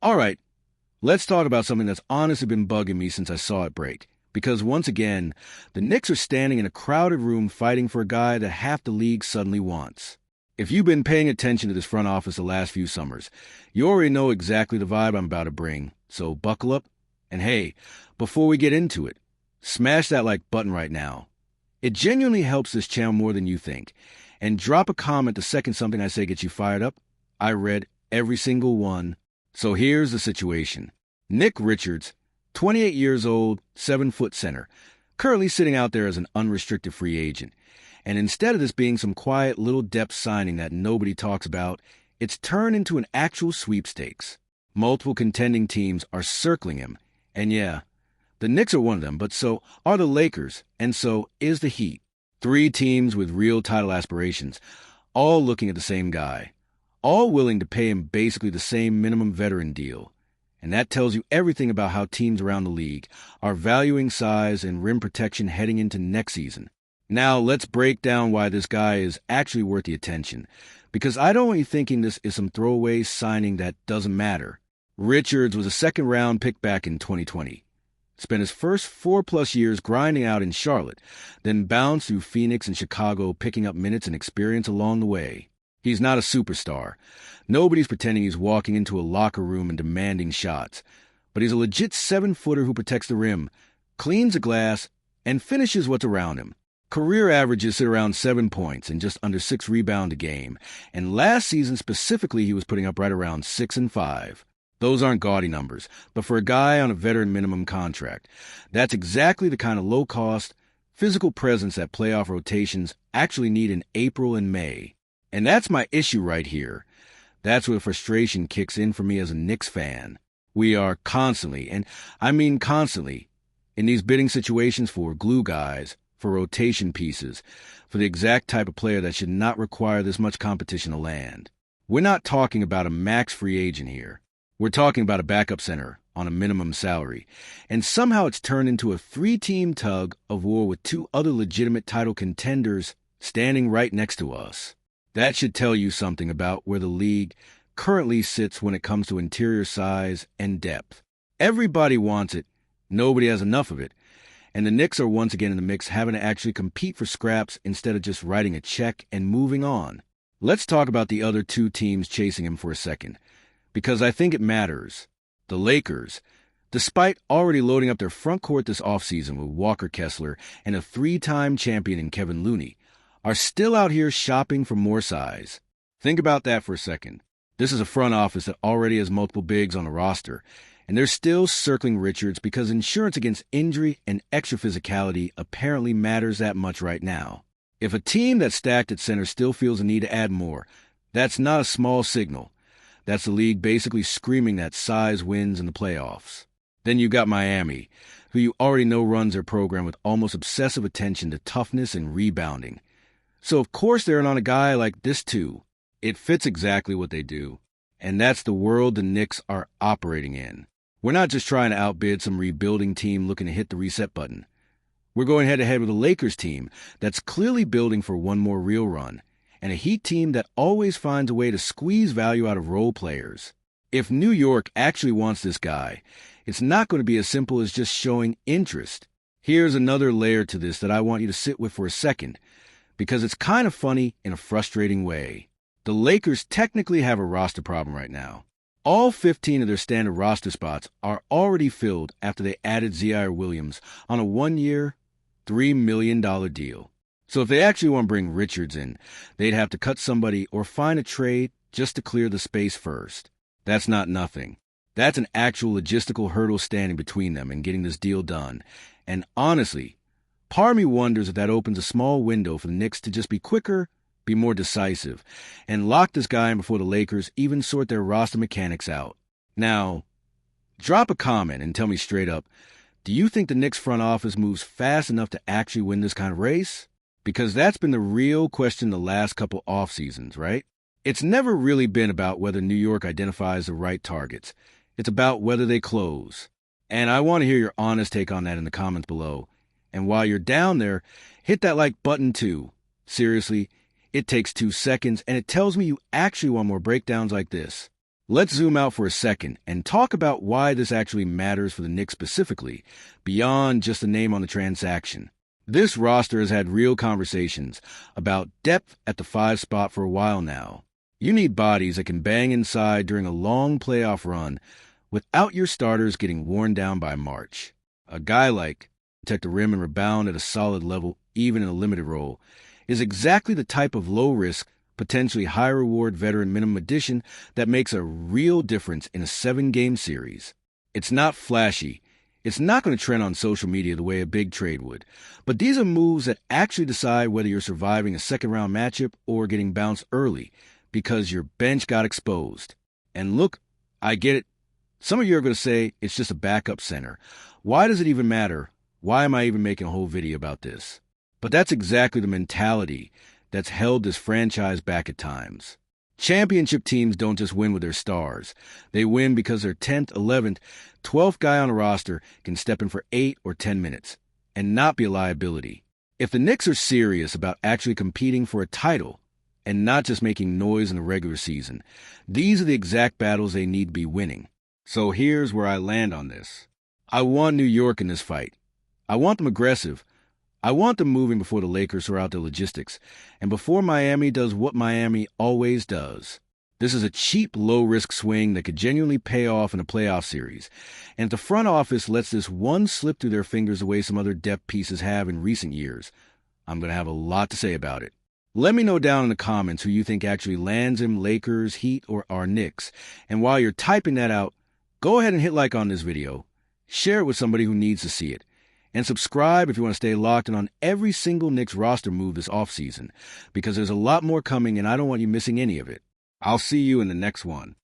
All right, let's talk about something that's honestly been bugging me since I saw it break. Because once again, the Knicks are standing in a crowded room fighting for a guy that half the league suddenly wants. If you've been paying attention to this front office the last few summers, you already know exactly the vibe I'm about to bring, so buckle up. And hey, before we get into it, smash that like button right now. It genuinely helps this channel more than you think. And drop a comment the second something I say gets you fired up. I read every single one. So here's the situation. Nick Richards, 28 years old, 7-foot center, currently sitting out there as an unrestricted free agent. And instead of this being some quiet little depth signing that nobody talks about, it's turned into an actual sweepstakes. Multiple contending teams are circling him. And yeah, the Knicks are one of them, but so are the Lakers, and so is the Heat. 3 teams with real title aspirations, all looking at the same guy, all willing to pay him basically the same minimum veteran deal. And that tells you everything about how teams around the league are valuing size and rim protection heading into next season. Now, let's break down why this guy is actually worth the attention, because I don't want you thinking this is some throwaway signing that doesn't matter. Richards was a second-round pick back in 2020. Spent his first 4+ years grinding out in Charlotte, then bounced through Phoenix and Chicago, picking up minutes and experience along the way. He's not a superstar. Nobody's pretending he's walking into a locker room and demanding shots. But he's a legit 7-footer who protects the rim, cleans the glass, and finishes what's around him. Career averages sit around 7 points and just under 6 rebounds a game. And last season specifically, he was putting up right around 6 and 5. Those aren't gaudy numbers, but for a guy on a veteran minimum contract, that's exactly the kind of low-cost, physical presence that playoff rotations actually need in April and May. And that's my issue right here. That's where frustration kicks in for me as a Knicks fan. We are constantly, and I mean constantly, in these bidding situations for glue guys, for rotation pieces, for the exact type of player that should not require this much competition to land. We're not talking about a max free agent here. We're talking about a backup center on a minimum salary. And somehow it's turned into a 3-team tug of war with 2 other legitimate title contenders standing right next to us. That should tell you something about where the league currently sits when it comes to interior size and depth. Everybody wants it. Nobody has enough of it. And the Knicks are once again in the mix, having to actually compete for scraps instead of just writing a check and moving on. Let's talk about the other 2 teams chasing him for a second, because I think it matters. The Lakers, despite already loading up their front court this offseason with Walker Kessler and a 3-time champion in Kevin Looney, are still out here shopping for more size. Think about that for a second. This is a front office that already has multiple bigs on the roster, and they're still circling Richards because insurance against injury and extra physicality apparently matters that much right now. If a team that's stacked at center still feels a need to add more, that's not a small signal. That's the league basically screaming that size wins in the playoffs. Then you got Miami, who you already know runs their program with almost obsessive attention to toughness and rebounding. So of course they're in on a guy like this too. It fits exactly what they do. And that's the world the Knicks are operating in. We're not just trying to outbid some rebuilding team looking to hit the reset button. We're going head-to-head with a Lakers team that's clearly building for one more real run, and a Heat team that always finds a way to squeeze value out of role players. If New York actually wants this guy, it's not going to be as simple as just showing interest. Here's another layer to this that I want you to sit with for a second, because it's kind of funny in a frustrating way. The Lakers technically have a roster problem right now. All 15 of their standard roster spots are already filled after they added Zaire Williams on a 1-year, $3 million deal. So if they actually want to bring Richards in, they'd have to cut somebody or find a trade just to clear the space first. That's not nothing. That's an actual logistical hurdle standing between them and getting this deal done. And honestly, part of me wonders if that opens a small window for the Knicks to just be quicker, be more decisive, and lock this guy in before the Lakers even sort their roster mechanics out. Now, drop a comment and tell me straight up, do you think the Knicks front office moves fast enough to actually win this kind of race? Because that's been the real question the last couple off seasons, right? It's never really been about whether New York identifies the right targets. It's about whether they close. And I want to hear your honest take on that in the comments below. And while you're down there, hit that like button too. Seriously, it takes 2 seconds, and it tells me you actually want more breakdowns like this. Let's zoom out for a second and talk about why this actually matters for the Knicks specifically, beyond just the name on the transaction. This roster has had real conversations about depth at the 5 spot for a while now. You need bodies that can bang inside during a long playoff run without your starters getting worn down by March. A guy like protect the rim and rebound at a solid level, even in a limited role, is exactly the type of low-risk, potentially high-reward veteran minimum addition that makes a real difference in a 7-game series. It's not flashy. It's not going to trend on social media the way a big trade would. But these are moves that actually decide whether you're surviving a second-round matchup or getting bounced early because your bench got exposed. And look, I get it. Some of you are going to say it's just a backup center. Why does it even matter? Why am I even making a whole video about this? But that's exactly the mentality that's held this franchise back at times. Championship teams don't just win with their stars. They win because their 10th, 11th, 12th guy on a roster can step in for 8 or 10 minutes and not be a liability. If the Knicks are serious about actually competing for a title and not just making noise in the regular season, these are the exact battles they need to be winning. So here's where I land on this. I want New York in this fight. I want them aggressive. I want them moving before the Lakers sort out their logistics, and before Miami does what Miami always does. This is a cheap, low-risk swing that could genuinely pay off in a playoff series, and if the front office lets this one slip through their fingers the way some other depth pieces have in recent years, I'm going to have a lot to say about it. Let me know down in the comments who you think actually lands him, Lakers, Heat, or our Knicks, and while you're typing that out, go ahead and hit like on this video, share it with somebody who needs to see it, and subscribe if you want to stay locked in on every single Knicks roster move this offseason, because there's a lot more coming and I don't want you missing any of it. I'll see you in the next one.